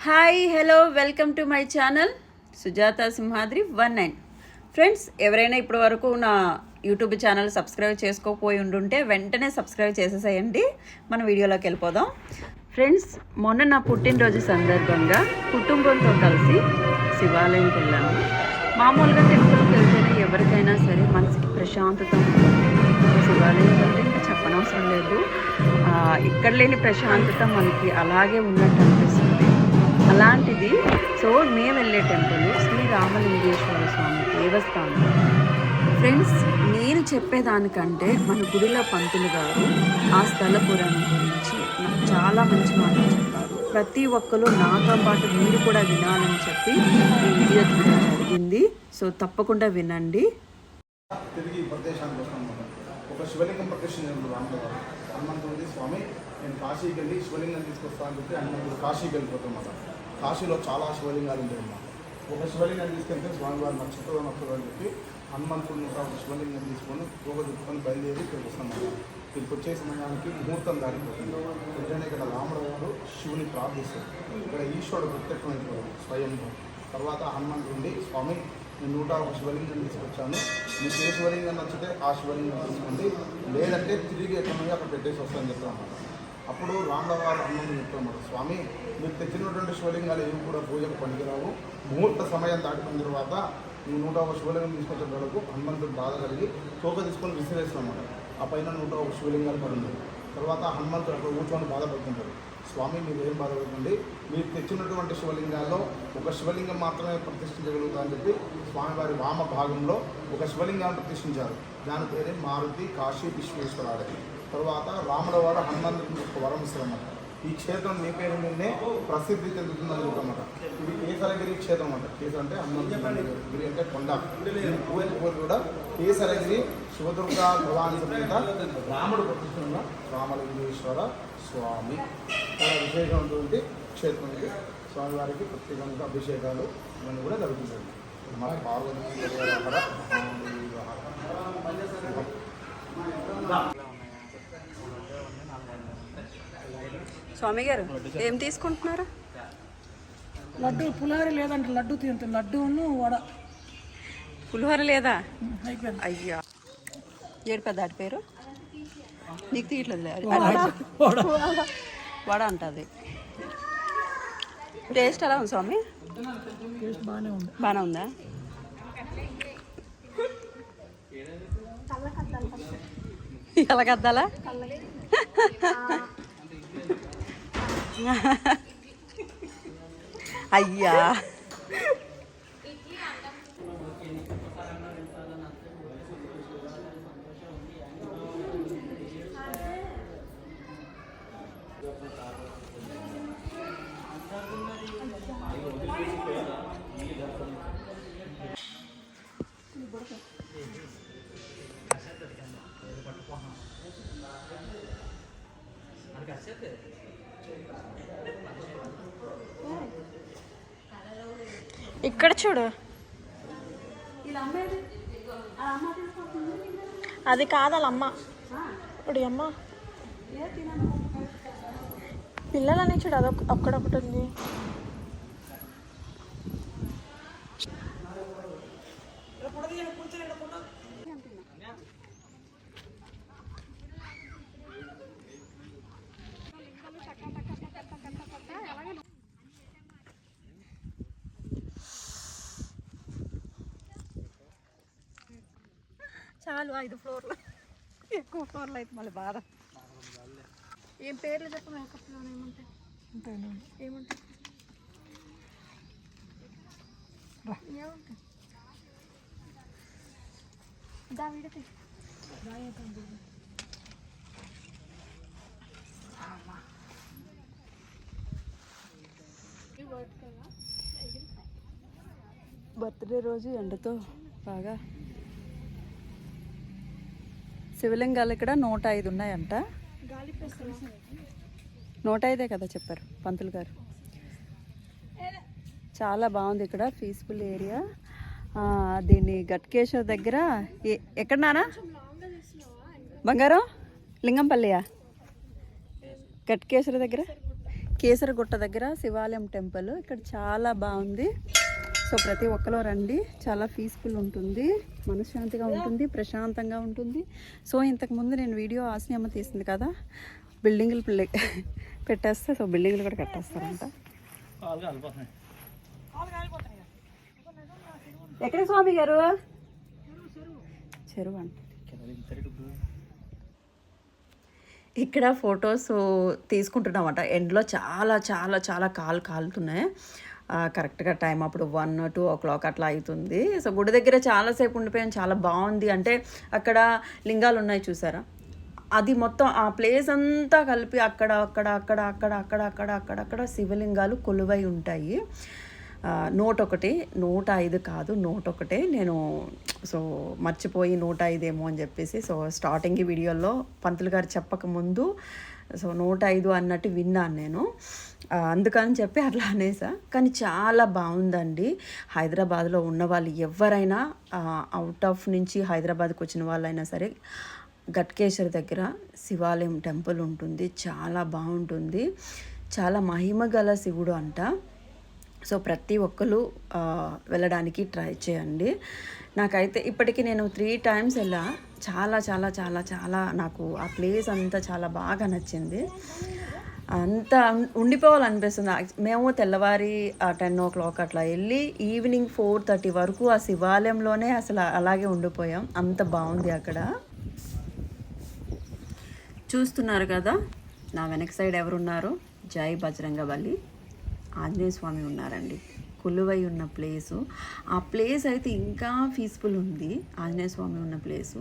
Hi hello welcome to my channel Sujatha Simhadri 19. Friends, ఎవరైనా ఇప్పటి వరకు నా యూట్యూబ్ ఛానల్ సబ్స్క్రైబ్ చేసుకోకపోయి ఉండుంటే వెంటనే సబ్స్క్రైబ్ చేసేసేయండి. మన వీడియోలోకి వెళ్ళిపోదాం. ఫ్రెండ్స్, మొన్న నా పుట్టినరోజు సందర్భంగా కుటుంబంతో కలిసి శివాలయంకి వెళ్ళాను. మామూలుగా టెంపుల్కి వెళ్తేనే ఎవరికైనా సరే మనసుకి ప్రశాంతత ఉంటుంది. శివాలయం అంటే ఇంకా చెప్పనవసరం లేదు. ఇక్కడ లేని ప్రశాంతత మనకి అలాగే ఉన్నట్టు అనిపిస్తుంది. అలాంటిది మేము వెళ్ళే టెంపుల్ శ్రీ రామలింగేశ్వర స్వామి దేవస్థానం. ఫ్రెండ్స్, నేను చెప్పేదానికంటే మన గుడిలో పంతులు గారు ఆ స్థల పురాణం గురించి చాలా మంచి మాటలు చెప్పారు. ప్రతి ఒక్కరు నాతో పాటు మీరు కూడా వినాలని చెప్పి ఈ వీడియో తీయడం జరిగింది. తప్పకుండా వినండి. తిరిగి ప్రదేశానికి వస్తాం. ఒక శివలింగం ప్రతిష్ఠించారు రామగారు. హనుమంతుడి స్వామి, నేను కాశీకి వెళ్ళి శివలింగం తీసుకొస్తాను అని చెప్పి హనుమంతుడు కాశీకి వెళ్ళిపోతాం. కాశీలో చాలా శివలింగాలు ఉంటాయన్నమాట. ఒక శివలింగం తీసుకెళ్తే స్వామివారు నచ్చుతుందో అని చెప్పి హనుమంతుడిని ఒక శివలింగం తీసుకొని పోగ తిప్పుకొని బయలుదేరి ఇక్కడికి వస్తాం. ఇక్కడికి వచ్చే సమయానికి ముహూర్తం దారిపోతుంది. వెంటనే ఇక్కడ రాముడు గారు శివుని ప్రార్థిస్తారు. ఇక్కడ ఈశ్వరుడు ప్రత్యక్షమైపోయాడు స్వయంగా. తర్వాత హనుమంతుడి, స్వామి నేను 101 శివలింగం తీసుకొచ్చాను, మీకు ఏ శివలింగం నచ్చితే ఆ శివలింగం తీసుకోండి, లేదంటే తిరిగి ఎక్కడ అక్కడ పెట్టేసి వస్తాను చెప్తాను. అప్పుడు రామవారు హనుమంతుడు చెప్తామన్నమాట, స్వామి మీరు తెచ్చినటువంటి శివలింగాలు ఏవి కూడా పూజకు పనికిరావు. ముహూర్త సమయం దాటిన తర్వాత నువ్వు 101 శివలింగం తీసుకొచ్చే వరకు హనుమంతుడు బాధ కలిగి తోక తీసుకొని విసిరేస్తామన్నమాట. ఆ పైన 101 శివలింగాలు పడింది. తర్వాత హనుమంతుడు అక్కడ కూర్చొని బాధపడుతుంటారు. స్వామి మీరు ఏం బాధపడుతుంది, మీరు తెచ్చినటువంటి శివలింగాల్లో ఒక శివలింగం మాత్రమే ప్రతిష్ఠించగలుగుతా అని చెప్పి స్వామివారి వామ భాగంలో ఒక శివలింగాన్ని ప్రతిష్ఠించారు. దాని పేరే మారుతి కాశీ విశ్వేశ్వరాలయం. తర్వాత రాముల వారు హనుమంతుడికి ఒక వరం ఇస్తారన్నమాట. ఈ క్షేత్రం నీ పేరు మీదనే ప్రసిద్ధి చెందుతుందని చెప్పమాట. ఇది కేసరగిరి క్షేత్రం అంట. కేసర అంటే హనుమంతుడి గిరి అంటే కొండ. పూజలు కూడా కేసరగిరి శివదుర్గ భవాని సమేత రాముడు ప్రతిష్ఠిస్తున్న రామలింగేశ్వర స్వామి చాలా విశేషమైనటువంటి క్షేత్రం. ఇది స్వామివారికి ప్రత్యేకంగా అభిషేకాలు ఇవన్నీ కూడా జరుగుతుంది. మన పార్వతీ స్వామి గారు ఏం తీసుకుంటున్నారు? లడ్డు పులిహోర లేదంటే లడ్డు తింటుంది. లడ్డూను వడ. పులిహోర లేదా? అయిపోయింది. అయ్యా, ఏడుపా దాటి పేరు నీకు తీయట్లేదు. వడ అంటుంది. టేస్ట్ ఎలా ఉంది స్వామి? టేస్ట్ బాగానే ఉంది. బాగానే ఉందా? ఎలా కద్దాలా? అయ్యా, ఇక్కడ చూడు, అది కాదు వాళ్ళ అమ్మ. ఇప్పుడు అమ్మ పిల్లలని చూడు, అది ఒక్కడొకటి ఉంది. చాలు 5 ఫ్లోర్లు, ఎక్కువ ఫ్లోర్లు అయితే మళ్ళీ బాధ. ఏం పేర్లు చెప్పు? మేకప్లో ఏముంటాయి? ఏముంటాయి? ఏముంటాయి? దా వీడితే బర్త్డే రోజు ఎండతో బాగా శివలింగాలు ఇక్కడ 105 ఉన్నాయంట. 105 కదా చెప్పారు పంతులు గారు. చాలా బాగుంది ఇక్కడ, పీస్ఫుల్ ఏరియా. దీన్ని గట్కేశ్వర్ దగ్గర ఎక్కడ నానా బంగారం లింగంపల్లియా? గట్కేశ్వర దగ్గర కేసరగుట్ట దగ్గర శివాలయం టెంపుల్. ఇక్కడ చాలా బాగుంది. సో ప్రతి ఒక్కరు రండి. చాలా పీస్ఫుల్ ఉంటుంది, మనశ్శాంతిగా ఉంటుంది, ప్రశాంతంగా ఉంటుంది. సో ఇంతకుముందు నేను వీడియో ఆశ్రమ తీసింది కదా, బిల్డింగ్లు పెట్టేస్తే సో బిల్డింగ్లు కూడా కట్టేస్తారంట. ఎక్కడ స్వామి గారు? చెరువు అంట. ఇక్కడ ఫొటోస్ తీసుకుంటున్నామట. ఎండ్లో చాలా చాలా చాలా కాలుతున్నాయి. కరెక్ట్గా టైం అప్పుడు 1-2 o'clock అట్లా అవుతుంది. సో గుడి దగ్గర చాలాసేపు ఉండిపోయాం. చాలా బాగుంది. అంటే అక్కడ లింగాలు ఉన్నాయి చూసారా, అది మొత్తం ఆ ప్లేస్ అంతా కలిపి అక్కడక్కడ శివలింగాలు కొలువై ఉంటాయి. 101, 105 కాదు, 101. నేను సో మర్చిపోయి 105 ఏమో అని చెప్పేసి సో స్టార్టింగ్ వీడియోలో పంతులు గారు చెప్పకముందు సో 105 అన్నట్టు విన్నాను నేను. అందుకని చెప్పి అట్లా అనేసా. కానీ చాలా బాగుందండి. హైదరాబాద్లో ఉన్న వాళ్ళు ఎవరైనా, అవుట్ ఆఫ్ నుంచి హైదరాబాద్కి వచ్చిన వాళ్ళైనా సరే, గట్కేశ్వర్ దగ్గర శివాలయం టెంపుల్ ఉంటుంది. చాలా బాగుంటుంది. చాలా మహిమ గల శివుడు అంట. సో ప్రతి ఒక్కరు వెళ్ళడానికి ట్రై చేయండి. నాకైతే ఇప్పటికీ నేను 3 times వెళ్ళా. చాలా చాలా చాలా చాలా నాకు ఆ ప్లేస్ అంతా చాలా బాగా నచ్చింది. అంతా ఉండిపోవాలనిపిస్తుంది. మేము తెల్లవారి 10 o'clock అట్లా వెళ్ళి ఈవినింగ్ 4:30 వరకు ఆ శివాలయంలోనే అసలు అలాగే ఉండిపోయాం. అంత బాగుంది అక్కడ. చూస్తున్నారు కదా నా వెనక సైడ్ ఎవరున్నారు? జై బజరంగబలి ఆంజనేయ స్వామి ఉన్నారండి. కొలువై ఉన్న ప్లేసు. ఆ ప్లేస్ అయితే ఇంకా పీస్ఫుల్ ఉంది. ఆంజనేయ స్వామి ఉన్న ప్లేసు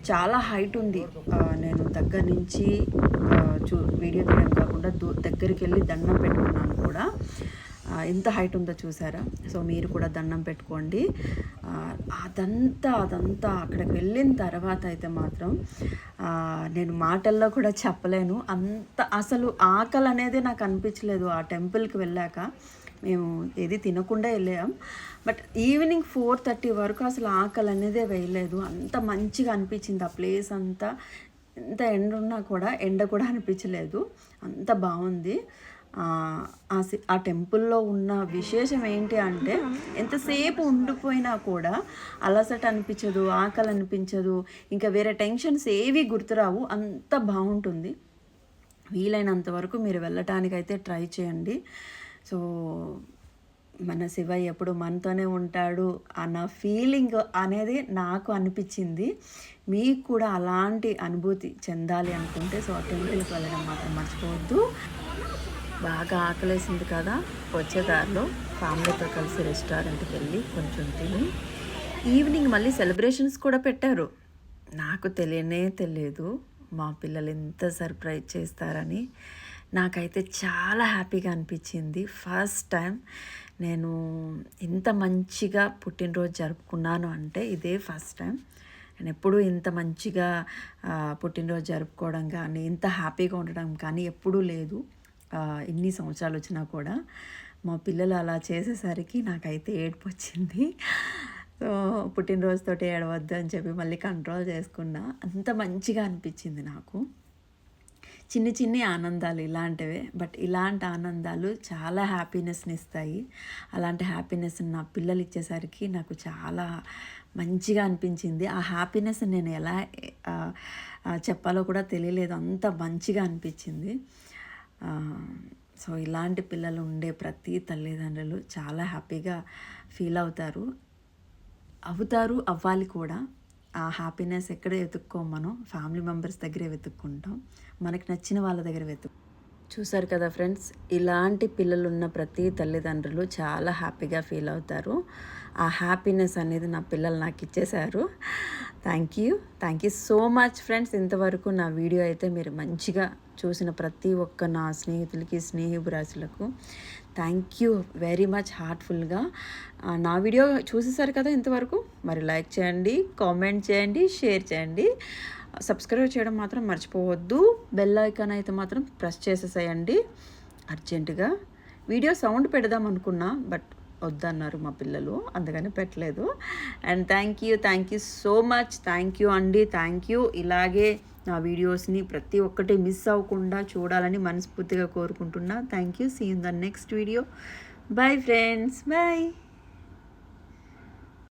చాలా హైట్ ఉంది. నేను దగ్గర నుంచి వీడియో తీయడం కాకుండా దగ్గరికి వెళ్ళి దండం పెట్టుకున్నాను కూడా. ఎంత హైట్ ఉందో చూసారా. సో మీరు కూడా దండం పెట్టుకోండి. అదంతా అక్కడికి వెళ్ళిన తర్వాత అయితే మాత్రం నేను మాటల్లో కూడా చెప్పలేను. అంత అసలు ఆకలి అనేది నాకు అనిపించలేదు. ఆ టెంపుల్కి వెళ్ళాక మేము ఏది తినకుండా వెళ్ళాం. బట్ ఈవినింగ్ 4:30 వరకు అసలు ఆకలి అనేదే వేయలేదు. అంత మంచిగా అనిపించింది ఆ ప్లేస్ అంతా. ఎంత ఎండ ఉన్నా కూడా ఎండ కూడా అనిపించలేదు. అంత బాగుంది. ఆ టెంపుల్లో ఉన్న విశేషం ఏంటి అంటే ఎంతసేపు ఉండిపోయినా కూడా అలసట అనిపించదు, ఆకలి అనిపించదు, ఇంకా వేరే టెన్షన్స్ ఏవి గుర్తురావు. అంత బాగుంటుంది. వీలైనంత వరకు మీరు వెళ్ళటానికైతే ట్రై చేయండి. సో మన శివయ్య ఎప్పుడు మనతోనే ఉంటాడు అన్న ఫీలింగ్ అనేది నాకు అనిపించింది. మీకు కూడా అలాంటి అనుభూతి చెందాలి అనుకుంటే సో ఆ టెంపుల్కి వెళ్ళడం మాత్రం మర్చిపోవద్దు. బాగా ఆకలేసింది కదా, వచ్చేదారిలో ఫ్యామిలీతో కలిసి రెస్టారెంట్కి వెళ్ళి కొంచెం తిని ఈవినింగ్ మళ్ళీ సెలబ్రేషన్స్ కూడా పెట్టారు. నాకు తెలియదు మా పిల్లలు ఎంత సర్ప్రైజ్ చేస్తారని. నాకైతే చాలా హ్యాపీగా అనిపించింది. ఫస్ట్ టైం నేను ఇంత మంచిగా పుట్టినరోజు జరుపుకున్నాను అంటే ఇదే ఫస్ట్ టైం. నేను ఎప్పుడూ ఇంత మంచిగా పుట్టినరోజు జరుపుకోవడం కానీ, ఇంత హ్యాపీగా ఉండడం కానీ ఎప్పుడూ లేదు. ఎన్ని సంవత్సరాలు వచ్చినా కూడా మా పిల్లలు అలా చేసేసరికి నాకైతే ఏడుపు వచ్చింది. సో పుట్టినరోజుతోటి ఏడవద్దు అని చెప్పి మళ్ళీ కంట్రోల్ చేసుకున్నా. అంత మంచిగా అనిపించింది నాకు. చిన్ని ఆనందాలు ఇలాంటివే. బట్ ఇలాంటి ఆనందాలు చాలా హ్యాపీనెస్ని ఇస్తాయి. అలాంటి హ్యాపీనెస్ నా పిల్లలు ఇచ్చేసరికి నాకు చాలా మంచిగా అనిపించింది. ఆ హ్యాపీనెస్ నేను ఎలా చెప్పాలో కూడా తెలియలేదు. అంత మంచిగా అనిపించింది. సో ఇలాంటి పిల్లలు ఉండే ప్రతి తల్లిదండ్రులు చాలా హ్యాపీగా ఫీల్ అవ్వాలి కూడా. ఆ హ్యాపీనెస్ ఎక్కడ వెతుక్కోం, మనం ఫ్యామిలీ మెంబర్స్ దగ్గరే వెతుక్కుంటాం, మనకి నచ్చిన వాళ్ళ దగ్గర చూసారు కదా ఫ్రెండ్స్, ఇలాంటి పిల్లలు ఉన్న ప్రతి తల్లిదండ్రులు చాలా హ్యాపీగా ఫీల్ అవుతారు. ఆ హ్యాపీనెస్ అనేది నా పిల్లలు నాకు ఇచ్చేశారు. Thank you so much friends. ఇంతవరకు నా వీడియో అయితే మీరు మంచిగా చూసిన ప్రతి ఒక్క నా స్నేహితులకి, స్నేహితురాశులకు థ్యాంక్ యూ వెరీ మచ్ హార్ట్ఫుల్గా. నా వీడియో చూసేసారు కదా ఇంతవరకు. మరి లైక్ చేయండి, కామెంట్ చేయండి, షేర్ చేయండి, సబ్స్క్రైబ్ చేయడం మాత్రం మర్చిపోవద్దు. బెల్ ఐకాన్ అయితే మాత్రం ప్రెస్ చేసేసేయండి అర్జెంటుగా. వీడియో సౌండ్ పెడదాం అనుకున్నా బట్ వద్దన్నారు మా పిల్లలు, అందుకని పెట్టలేదు. And thank you so much. Thank you అండి. Thank you. ఇలాగే నా వీడియోస్ని ప్రతి ఒక్కటి మిస్ అవ్వకుండా చూడాలని మనస్ఫూర్తిగా కోరుకుంటున్నా. Thank you. See in the next video. Bye friends, bye.